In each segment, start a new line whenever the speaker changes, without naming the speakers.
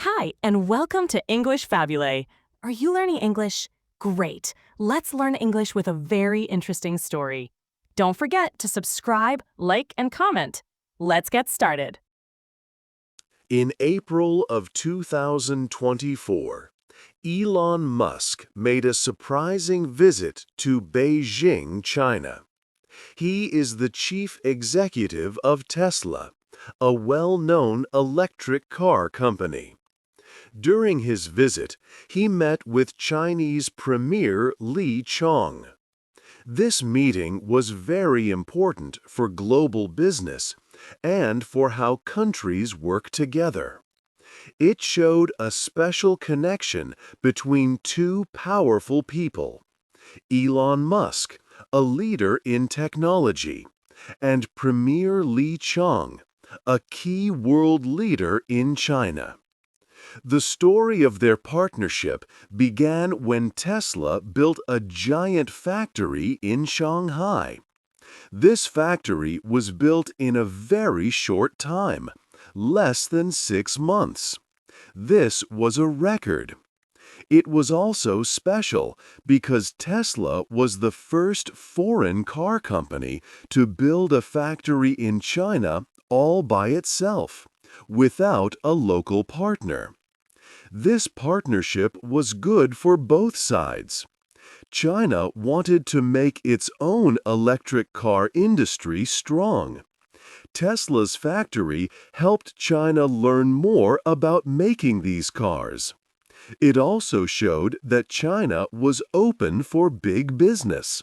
Hi, and welcome to English-Fabule. Are you learning English? Great. Let's learn English with a very interesting story. Don't forget to subscribe, like, and comment. Let's get started.
In April of 2024, Elon Musk made a surprising visit to Beijing, China. He is the chief executive of Tesla, a well-known electric car company. During his visit, he met with Chinese Premier Li Chong. This meeting was very important for global business and for how countries work together. It showed a special connection between two powerful people, Elon Musk, a leader in technology, and Premier Li Chong, a key world leader in China. The story of their partnership began when Tesla built a giant factory in Shanghai. This factory was built in a very short time, less than 6 months. This was a record. It was also special because Tesla was the first foreign car company to build a factory in China all by itself, without a local partner. This partnership was good for both sides. China wanted to make its own electric car industry strong. Tesla's factory helped China learn more about making these cars. It also showed that China was open for big business.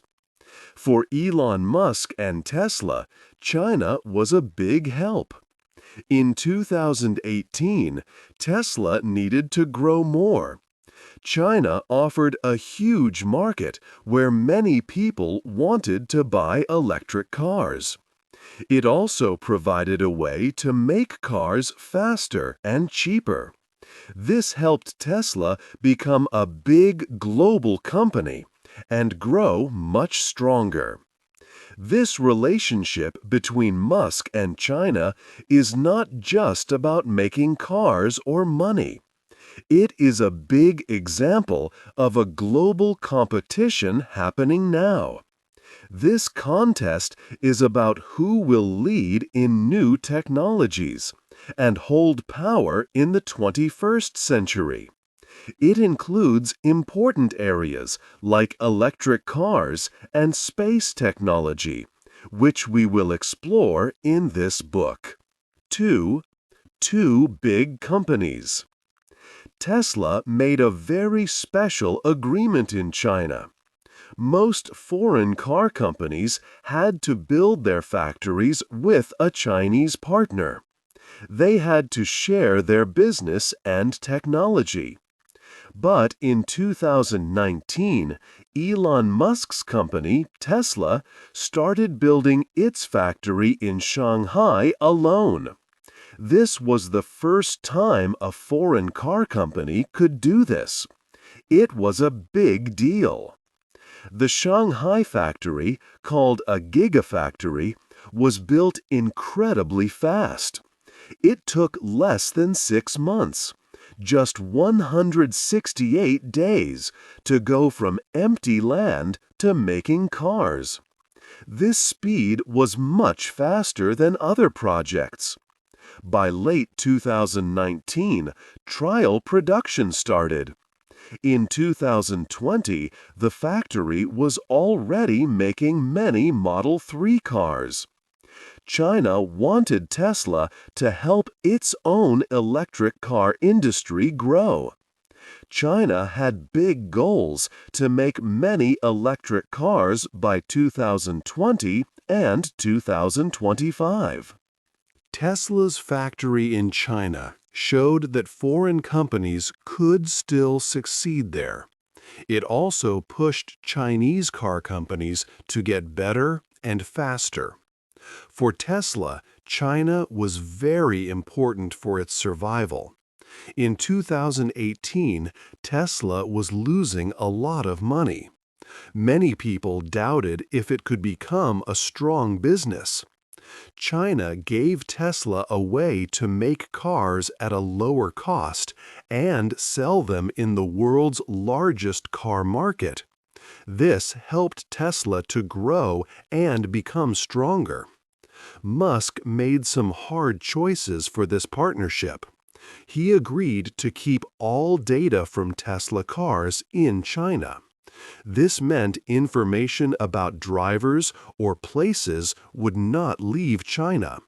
For Elon Musk and Tesla, China was a big help. In 2018, Tesla needed to grow more. China offered a huge market where many people wanted to buy electric cars. It also provided a way to make cars faster and cheaper. This helped Tesla become a big global company and grow much stronger. This relationship between Musk and China is not just about making cars or money. It is a big example of a global competition happening now. This contest is about who will lead in new technologies and hold power in the 21st century. It includes important areas like electric cars and space technology, which we will explore in this book. 2. Two big companies. Tesla made a very special agreement in China. Most foreign car companies had to build their factories with a Chinese partner. They had to share their business and technology. But in 2019, Elon Musk's company, Tesla, started building its factory in Shanghai alone. This was the first time a foreign car company could do this. It was a big deal. The Shanghai factory, called a Gigafactory, was built incredibly fast. It took less than 6 months, just 168 days, to go from empty land to making cars. This speed was much faster than other projects. By late 2019, trial production started. In 2020, the factory was already making many Model 3 cars. China wanted Tesla to help its own electric car industry grow. China had big goals to make many electric cars by 2020 and 2025. Tesla's factory in China showed that foreign companies could still succeed there. It also pushed Chinese car companies to get better and faster. For Tesla, China was very important for its survival. In 2018, Tesla was losing a lot of money. Many people doubted if it could become a strong business. China gave Tesla a way to make cars at a lower cost and sell them in the world's largest car market. This helped Tesla to grow and become stronger. Musk made some hard choices for this partnership. He agreed to keep all data from Tesla cars in China. This meant information about drivers or places would not leave China.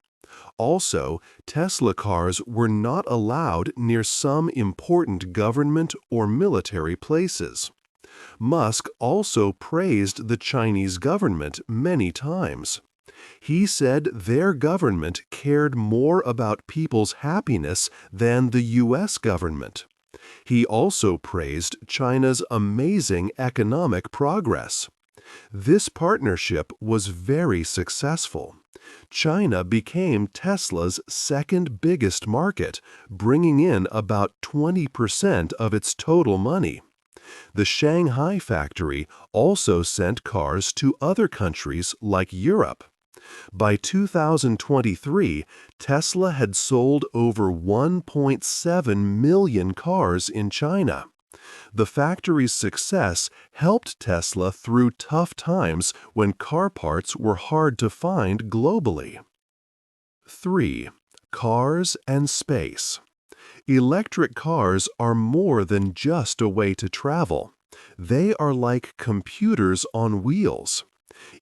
Also, Tesla cars were not allowed near some important government or military places. Musk also praised the Chinese government many times. He said their government cared more about people's happiness than the U.S. government. He also praised China's amazing economic progress. This partnership was very successful. China became Tesla's second biggest market, bringing in about 20% of its total money. The Shanghai factory also sent cars to other countries like Europe. By 2023, Tesla had sold over 1.7 million cars in China. The factory's success helped Tesla through tough times when car parts were hard to find globally. 3. Cars and space. Electric cars are more than just a way to travel. They are like computers on wheels.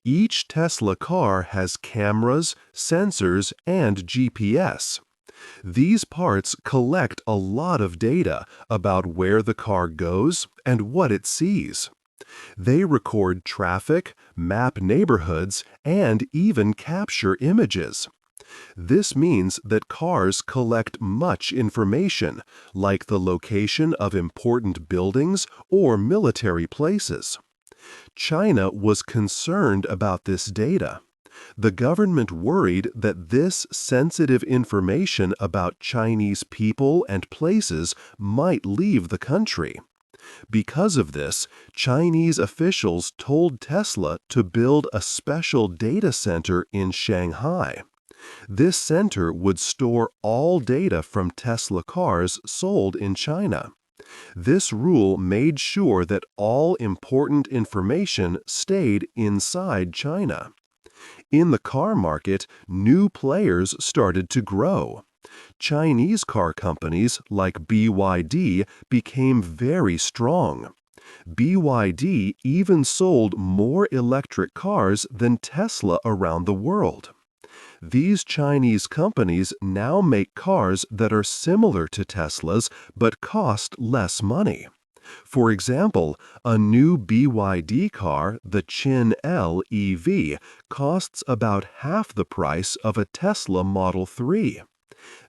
Each Tesla car has cameras, sensors, and GPS. These parts collect a lot of data about where the car goes and what it sees. They record traffic, map neighborhoods, and even capture images. This means that cars collect much information, like the location of important buildings or military places. China was concerned about this data. The government worried that this sensitive information about Chinese people and places might leave the country. Because of this, Chinese officials told Tesla to build a special data center in Shanghai. This center would store all data from Tesla cars sold in China. This rule made sure that all important information stayed inside China. In the car market, new players started to grow. Chinese car companies like BYD became very strong. BYD even sold more electric cars than Tesla around the world. These Chinese companies now make cars that are similar to Tesla's but cost less money. For example, a new BYD car, the Qin L EV, costs about half the price of a Tesla Model 3.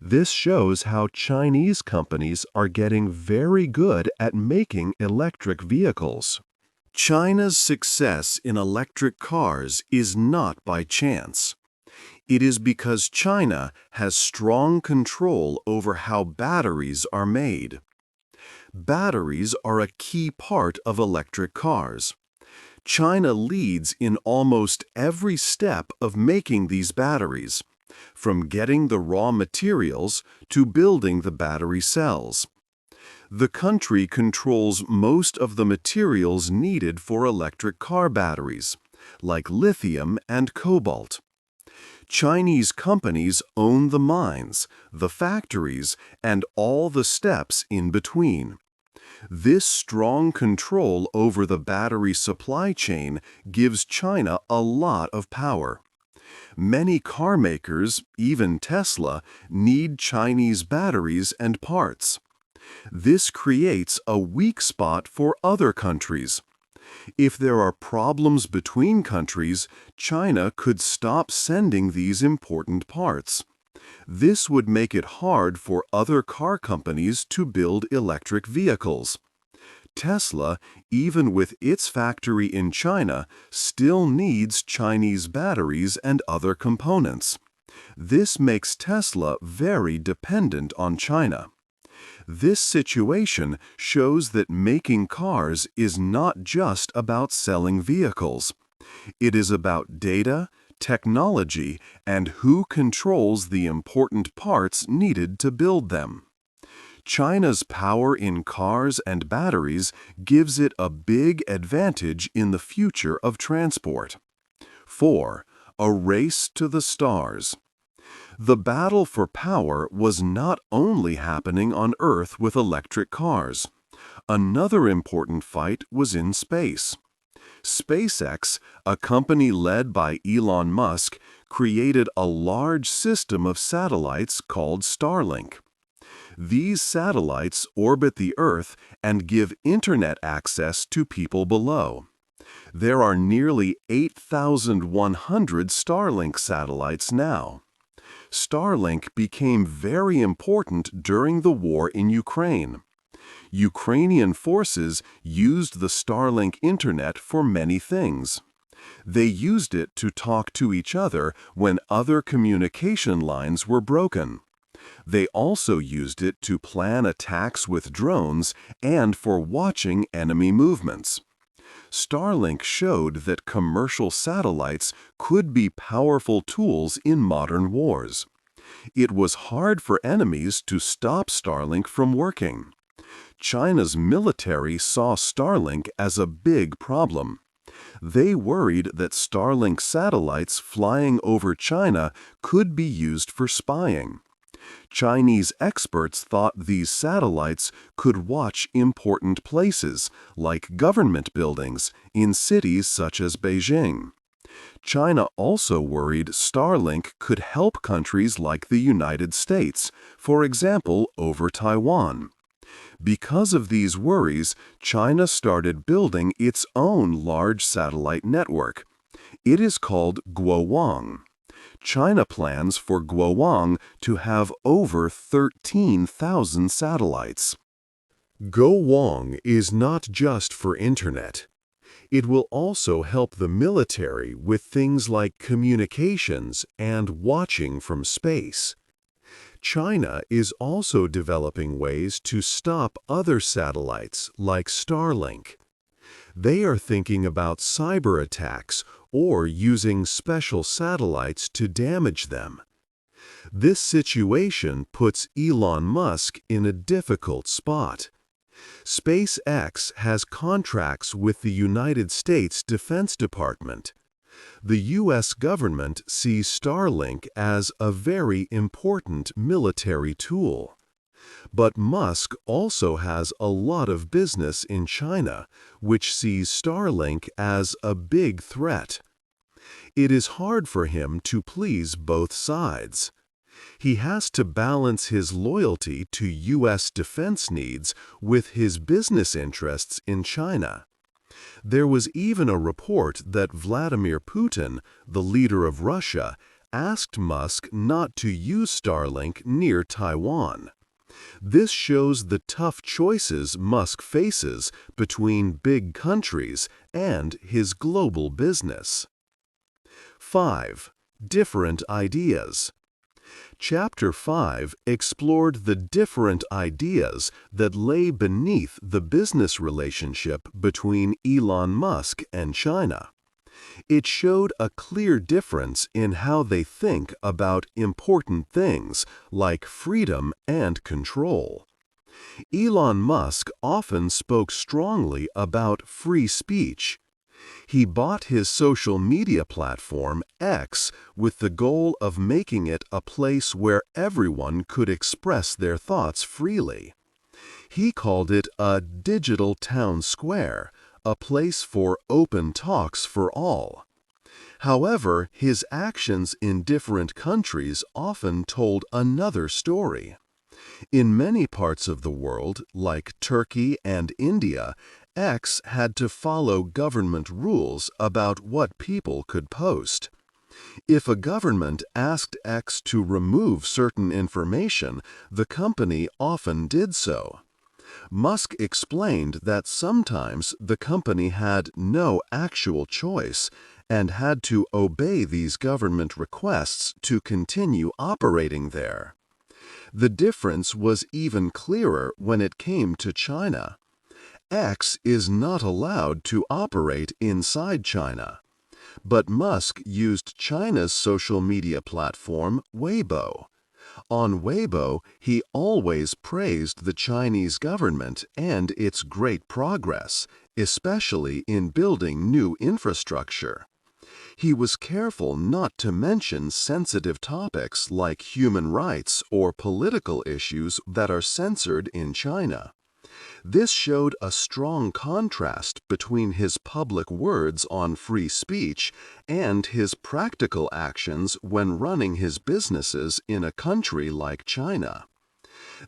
This shows how Chinese companies are getting very good at making electric vehicles. China's success in electric cars is not by chance. It is because China has strong control over how batteries are made. Batteries are a key part of electric cars. China leads in almost every step of making these batteries, from getting the raw materials to building the battery cells. The country controls most of the materials needed for electric car batteries, like lithium and cobalt. Chinese companies own the mines, the factories, and all the steps in between. This strong control over the battery supply chain gives China a lot of power. Many car makers, even Tesla, need Chinese batteries and parts. This creates a weak spot for other countries. If there are problems between countries, China could stop sending these important parts. This would make it hard for other car companies to build electric vehicles. Tesla, even with its factory in China, still needs Chinese batteries and other components. This makes Tesla very dependent on China. This situation shows that making cars is not just about selling vehicles. It is about data,
technology, and who controls the important parts needed to build them. China's power in cars and batteries gives it a big advantage in the future of transport. 4. A race to the stars. The battle for power was not only happening on Earth with electric cars. Another important fight was in space. SpaceX, a company led by Elon Musk, created a large system of satellites called Starlink. These satellites orbit the Earth and give internet access to people below. There are nearly 8,100 Starlink satellites now. Starlink became very important during the war in Ukraine. Ukrainian forces used the Starlink internet for many things. They used it to talk to each other when other communication lines were broken. They also used it to plan attacks with drones and for watching enemy movements. Starlink showed that commercial satellites could be powerful tools in modern wars. It was hard for enemies to stop Starlink from working. China's military saw Starlink as a big problem. They worried that Starlink satellites flying over China could be used for spying. Chinese experts thought these satellites could watch important places, like government buildings, in cities such as Beijing. China also worried Starlink could help countries like the United States, for example, over Taiwan. Because of these worries, China started building its own large satellite network. It is called Guowang. China plans for Guowang to have over 13,000 satellites.
Guowang is not just for internet. It will also help the military with things like communications and watching from space. China is also developing ways to stop other satellites like Starlink. They are thinking about cyber attacks or using special satellites to damage them. This situation puts Elon Musk in a difficult spot. SpaceX has contracts with the United States Defense Department. The U.S. government sees Starlink as a very important military tool. But Musk also has a lot of business in China, which sees Starlink as a big threat. It is hard for him to please both sides. He has to balance his loyalty to U.S. defense needs with his business interests in China. There was even a report that Vladimir Putin, the leader of Russia, asked Musk not to use Starlink near Taiwan. This shows the tough choices Musk faces between big countries and his global business. 5. Different ideas. Chapter 5 explored the different ideas that lay beneath the business relationship between Elon Musk and China. It showed a clear difference in how they think about important things like freedom and control. Elon Musk often spoke strongly about free speech. He bought his social media platform, X, with the goal of making it a place where everyone could express their thoughts freely. He called it a digital town square, a place for open talks for all. However, his actions in different countries often told another story. In many parts of the world, like Turkey and India, X had to follow government rules about what people could post. If a government asked X to remove certain information, the company often did so. Musk explained that sometimes the company had no actual choice and had to obey these government requests to continue operating there. The difference was even clearer when it came to China. X is not allowed to operate inside China.
But Musk used China's social media platform, Weibo. On Weibo, he always praised the Chinese government and its great progress, especially in building new infrastructure. He was careful not to mention sensitive topics like human rights or political issues that are censored in China. This showed a strong contrast between his public words on free speech and his practical actions when running his businesses in a country like China.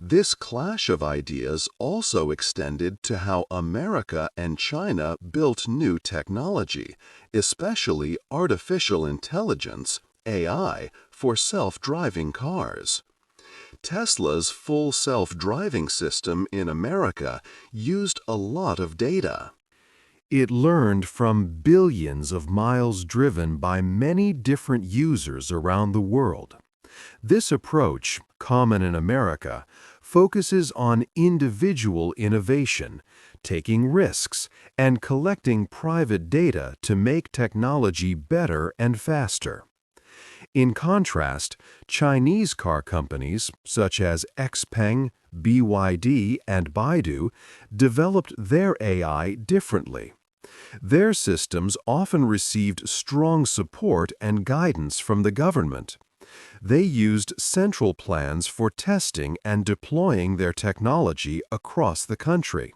This clash of ideas also extended to how America and China built new technology, especially artificial intelligence, AI, for self-driving cars. Tesla's full self-driving system in America used a lot of data. It learned from billions of miles driven by many different users around the world. This approach, common in America, focuses on individual innovation, taking risks, and collecting private data to make technology better and faster. In contrast, Chinese car companies, such as XPeng, BYD, and Baidu, developed their AI differently. Their systems often received strong support and guidance from the government. They used central plans for testing and deploying their technology across the country.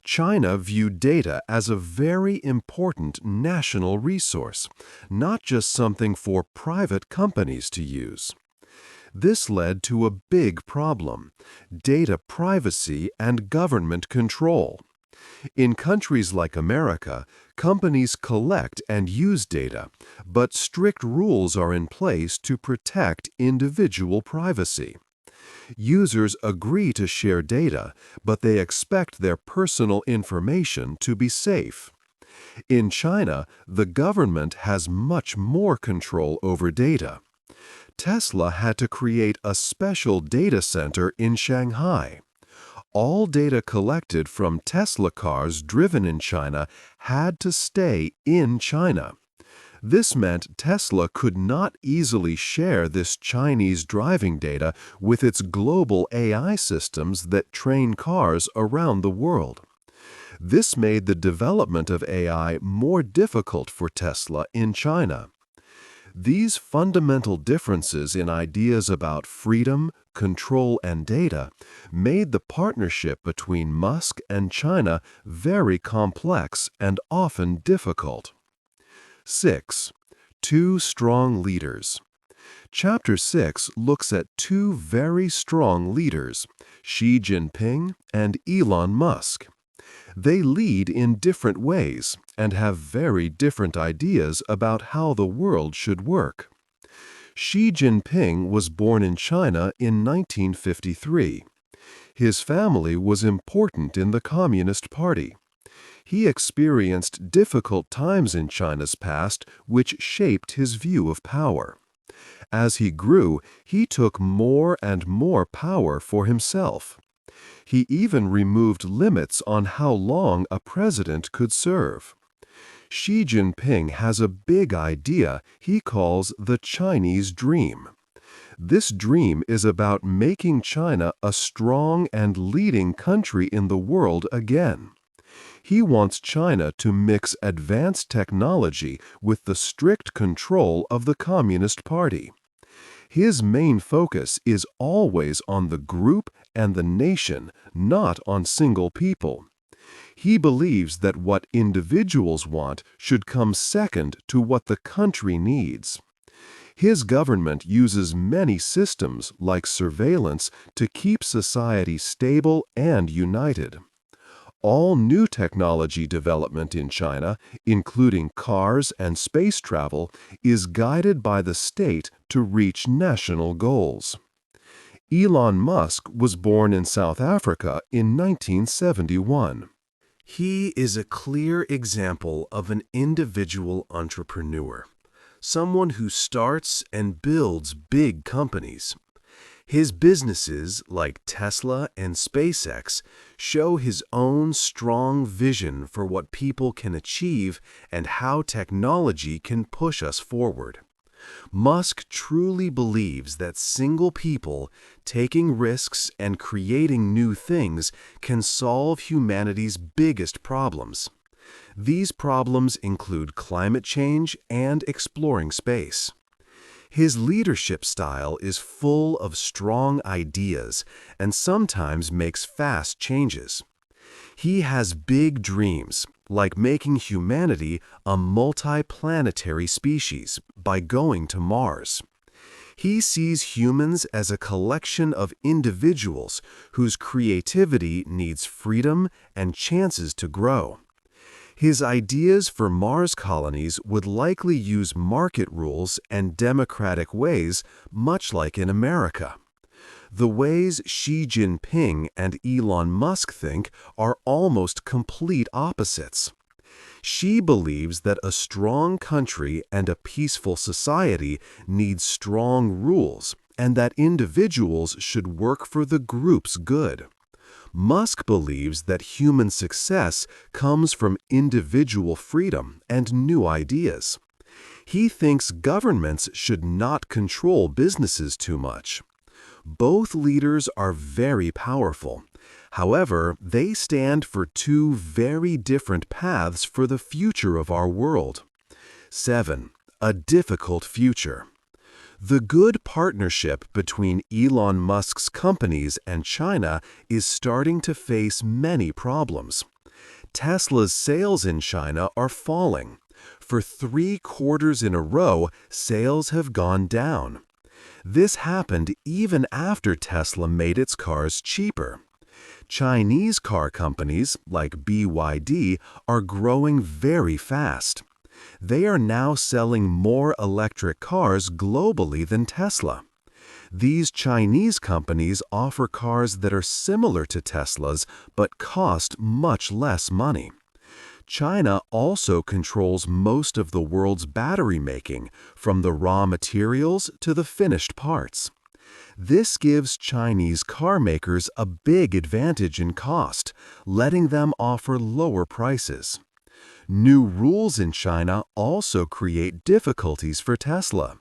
China viewed data as a very important national resource, not just something for private companies to use. This led to a big problem: data privacy and government control. In countries like America, companies collect and use data, but strict rules are in place to protect individual privacy. Users agree to share data, but they expect their personal information to be safe. In China, the government has much more control over data. Tesla had to create a special data center in Shanghai. All data collected from Tesla cars driven in China had to stay in China. This meant Tesla could not easily share this Chinese driving data with its global AI systems that train cars around the world. This made the development of AI more difficult for Tesla in China. These fundamental differences in ideas about freedom, control, and data made the partnership between Musk and China very complex and often difficult. 6. Two strong leaders. Chapter 6 looks at two very strong leaders, Xi Jinping and Elon Musk. They lead in different ways and have very different ideas about how the world should work. Xi Jinping was born in China in 1953. His family was important in the Communist Party. He experienced difficult times in China's past which shaped his view of power. As he grew, he took more and more power for himself. He even removed limits on how long a president could serve. Xi Jinping has a big idea he calls the Chinese dream. This dream is about making China a strong and leading country in the world again. He wants China to mix advanced technology with the strict control of the Communist Party. His main focus is always on the group and the nation, not on single people. He believes that what individuals want should come second to what the country needs. His government uses many systems, like surveillance, to keep society stable and united. All new technology development in China, including cars and space travel, is guided by the state to reach national goals. Elon Musk was born in South Africa in 1971. He is a clear example of an individual entrepreneur, someone who starts and builds big companies. His businesses, like Tesla and SpaceX, show his own strong vision for what people can achieve and how technology can push us forward. Musk truly believes that single people taking risks and creating new things can solve humanity's biggest problems. These problems include climate change and exploring space. His leadership style is full of strong ideas and sometimes makes fast changes. He has big dreams, like making humanity a multi-planetary species by going to Mars. He sees humans as a collection of individuals whose creativity needs freedom and chances to grow. His ideas for Mars colonies would likely use market rules and democratic ways, much like in America. The ways Xi Jinping and Elon Musk think are almost complete opposites. Xi believes that a strong country and a peaceful society need strong rules, and that individuals should work for the group's good. Musk believes that human success comes from individual freedom and new ideas. He thinks governments should not control businesses too much. Both leaders are very powerful. However, they stand for two very different paths for the future of our world. 7. A difficult future. The good partnership between Elon Musk's companies and China is starting to face many problems. Tesla's sales in China are falling. For 3 quarters in a row, sales have gone down. This happened even after Tesla made its cars cheaper. Chinese car companies, like BYD, are growing very fast. They are now selling more electric cars globally than Tesla. These Chinese companies offer cars that are similar to Tesla's but cost much less money. China also controls most of the world's battery making, from the raw materials to the finished parts. This gives Chinese car makers a big advantage in cost, letting them offer lower prices. New rules in China also create difficulties for Tesla.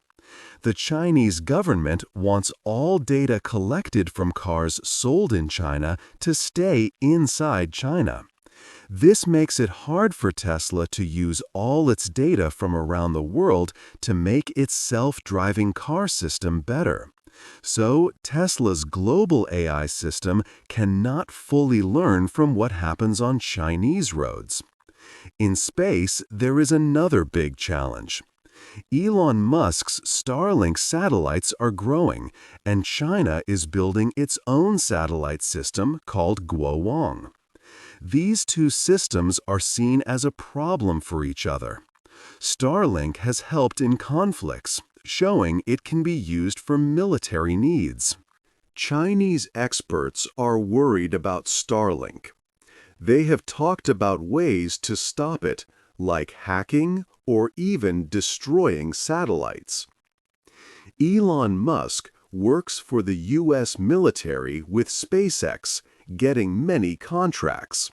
The Chinese government wants all data collected from cars sold in China to stay inside China. This makes it hard for Tesla to use all its data from around the world to make its self-driving car system better. So, Tesla's global AI system cannot fully learn from what happens on Chinese roads. In space, there is another big challenge. Elon Musk's Starlink satellites are growing, and China is building its own satellite system called Guowang. These two systems are seen as a problem for each other. Starlink has helped in conflicts, showing it can be used for military needs. Chinese experts are worried about Starlink. They have talked about ways to stop it, like hacking or even destroying satellites. Elon Musk works for the U.S. military with SpaceX, getting many contracts.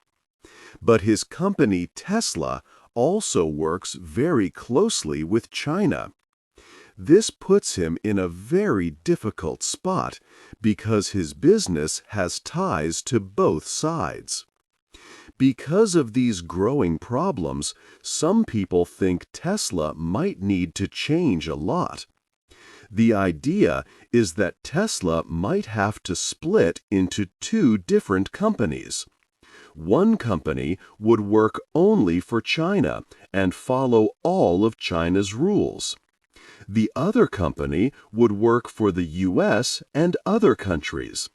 But his company Tesla also works very closely with China. This puts him in a very difficult spot because his business has ties to both sides. Because of these growing problems, some people think Tesla might need to change a lot. The idea is that Tesla might have to split into 2 different companies. One company would work only for China and follow all of China's rules. The other company would work for the U.S. and other countries.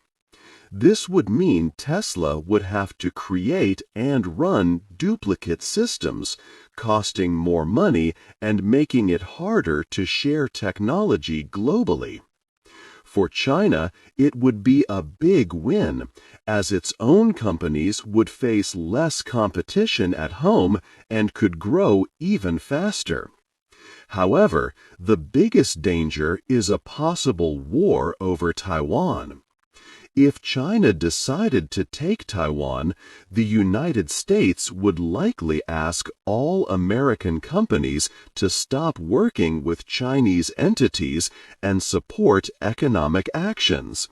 This would mean Tesla would have to create and run duplicate systems, costing more money and making it harder to share technology globally. For China, it would be a big win, as its own companies would face less competition at home and could grow even faster. However, the biggest danger is a possible war over Taiwan. If China decided to take Taiwan, the United States would likely ask all American companies to stop working with Chinese entities and support economic actions.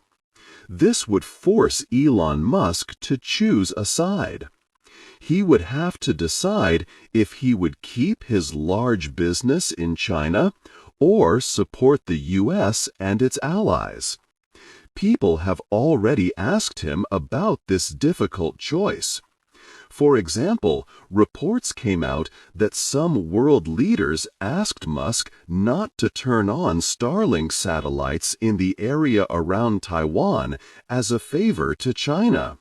This would force Elon Musk to choose a side. He would have to decide if he would keep his large business in China or support the U.S. and its allies. People have already asked him about this difficult choice. For example, reports came out that some world leaders asked Musk not to turn on Starlink satellites in the area around Taiwan as a favor to China.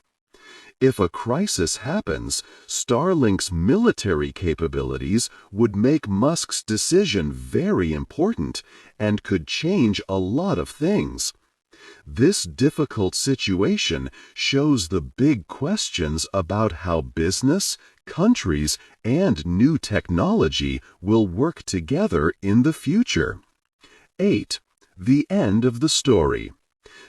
If a crisis happens, Starlink's military capabilities would make Musk's decision very important and could change a lot of things. This difficult situation shows the big questions about how business, countries, and new technology will work together in the future. 8. The end of the story.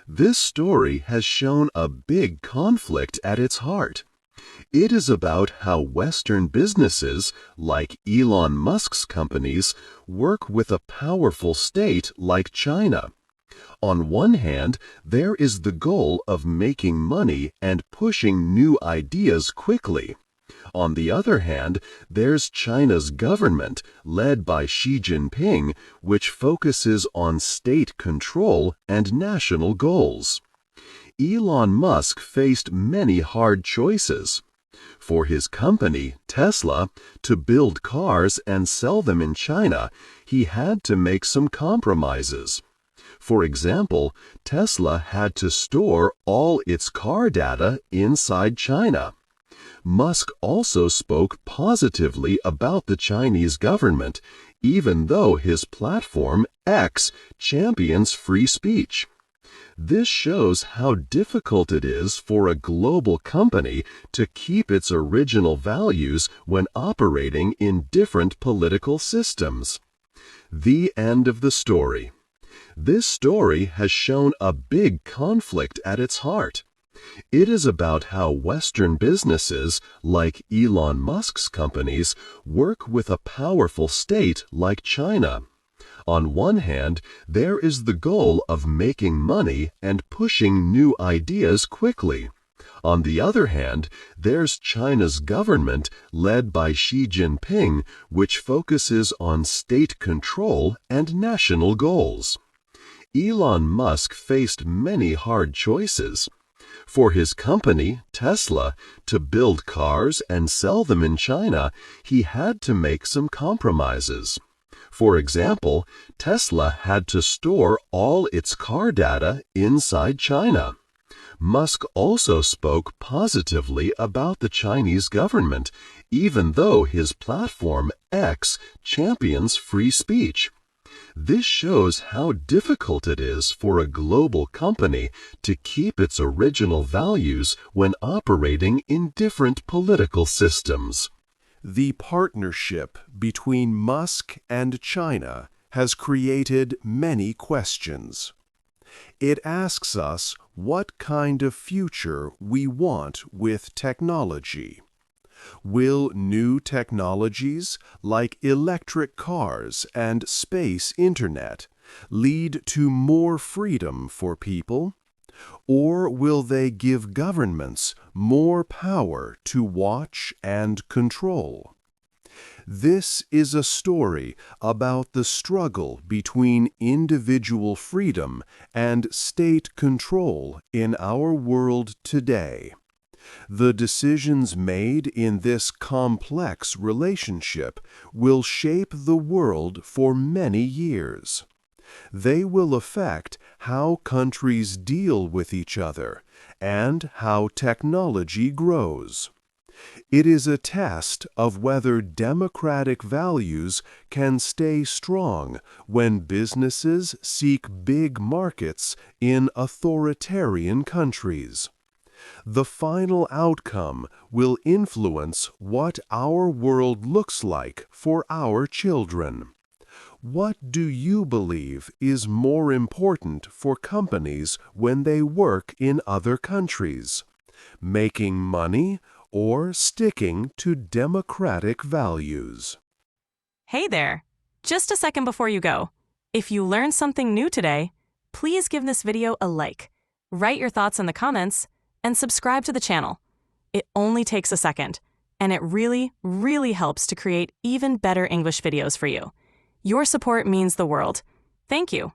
This story has shown a big conflict at its heart. It is about how Western businesses, like Elon Musk's companies, work with a powerful state like China. On one hand, there is the goal of making money and pushing new ideas quickly. On the other hand, there's China's government, led by Xi Jinping, which focuses on state control and national goals. Elon Musk faced many hard choices. For his company, Tesla, to build cars and sell them in China, he had to make some compromises. For example, Tesla had to store all its car data inside China. Musk also spoke positively about the Chinese government, even though his platform, X, champions free speech. This shows how difficult it is for a global company to keep its original values when operating in different political systems. The end of the story. This story has shown a big conflict at its heart. It is about how Western businesses, like Elon Musk's companies, work with a powerful state like China. On one hand, there is the goal of making money and pushing new ideas quickly. On the other hand, there's China's government, led by Xi Jinping, which focuses on state control and national goals. Elon Musk faced many hard choices. For his company, Tesla, to build cars and sell them in China, he had to make some compromises. For example, Tesla had to store all its car data inside China. Musk also spoke positively about the Chinese government, even though his platform, X, champions free speech. This shows how difficult it is for a global company to keep its original values when operating in different political systems. The partnership between Musk and China has created many questions. It asks us what kind of future we want with technology. Will new technologies like electric cars and space internet lead to more freedom for people? Or will they give governments more power to watch and control? This is a story about the struggle between individual freedom and state control in our world today. The decisions made in this complex relationship will shape the world for many years. They will affect how countries deal with each other and how technology grows. It is a test of whether democratic values can stay strong when businesses seek big markets in authoritarian countries. The final outcome will influence what our world looks like for our children. What do you believe is more important for companies when they work in other countries? Making money or sticking to democratic values?
Hey there! Just a second before you go. If you learned something new today, please give this video a like, write your thoughts in the comments, and subscribe to the channel. It only takes a second, and it really, really helps to create even better English videos for you. Your support means the world. Thank you.